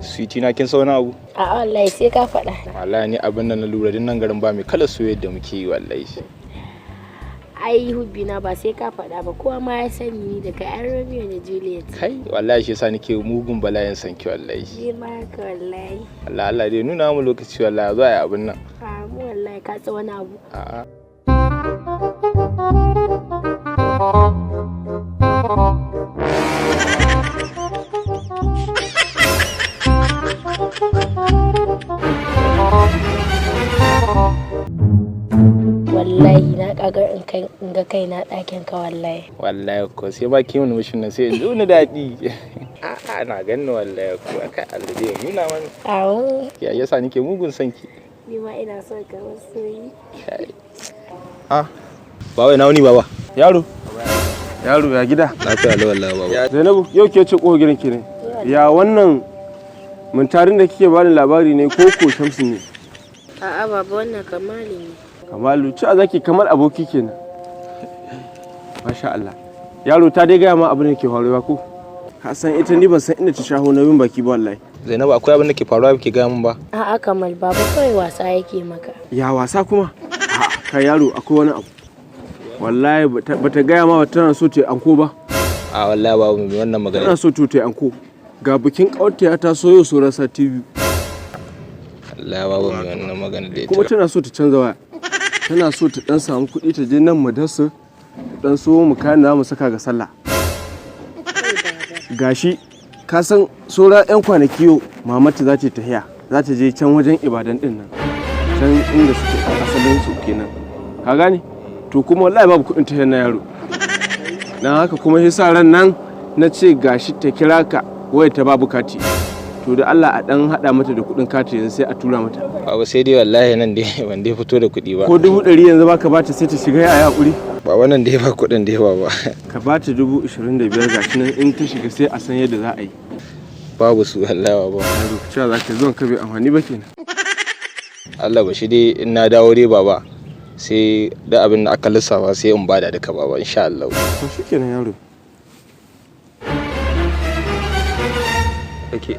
Sweetie na kin sauna abu? A wallahi sai ka faɗa. Wallahi ni abin da na lura din nan garin ba mai kala soyayya da muke yi wallahi. Ai hubbi na ba sai ka faɗa ba kowa ma ya sani ni daga ƴan Romeo da Juliet. Kai wallahi shi yasa nake mugun bala'in sanki wallahi. Ni ma haka wallahi. Allah dai nuna mu lokaci wallahi zuwa yi abin nan. A mu wallahi ka tsa wani abu. A'a. Wallahi na kagar in ga kaina ɗakin ka wallahi. Wallahi ko sai ba ki mun mushin nan sai in ji wani daɗi. A'a na ganin wallahi ko aka Allah dai nuna mana. Awo. Ya yasa nake mugun sanki. Ni ma ina son ka masoyi. Ah. Baba ina wuni baba. Yaro ya gida. Lafiya la wallahi baba. Zainabu yau ke ce ko gidan ki ne. Ya wannan muntarin da kike bani labari ne ko Shamsu ne? A'a baba wannan Kamali ne. Kamalu ci a zaki kamar aboki kenan. Masha Allah. Yaro ta dai gaya ma abin da ke faruwa ko? Ka san ita ni ban san inda ta shaho nauyin baki ba wallahi. Zainabu akwai abin da ke faruwa kike gaya min ba? A'a Kamal baba kawai wasa yake maka. Ya wasa kuma? Ka yaro akwai wani abu. Wallahi bata gaya ma tana so ta anko ba. A wallahi babu mai wannan magana. Tana so ta anko. Ga bikin kawarta ya taso yau so rasa TV. Allah babu mai wannan magana da ita. Kuma tana so ta canza waya. Tana so ta dan samu kuɗi ta je nan madarsa dan so mu kayan da mu saka ga sallah. Gashi ka san sora yan kwanaki yau mamata za ta tahiya za ta je can wajen ibadan din nan can inda suke asalin su kenan ka gane to kuma wallahi babu kuɗin tahiyar na yaro dan haka kuma yasa ran nan na ce gashi ta kira ka waya ta babu kati to da Allah a dan hada mata da kuɗin kati yanzu sai a tura mata baba sai dai wallahi nan dai ban dai fito da kuɗi ba ko 100 yanzu baka bata sai ta shiga ya hakuri ba wannan dai ba kuɗin dai ba ka bata 25,000 gashi nan in ta shiga sai a san yadda za a yi babu su wallahi baba cewa za ka zuwan ka bai amfani ba kenan Allah ba shi dai in na dawo dai baba sai da abin da aka lissafa sai in bada duka baba insha Allah to shikenan yaro okay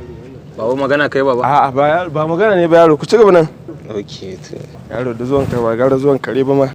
baba magana kai baba a'a ba magana ne ba yaro ku ci gaba nan okay to yaro da zuwan ka ba gara zuwan kare ba ma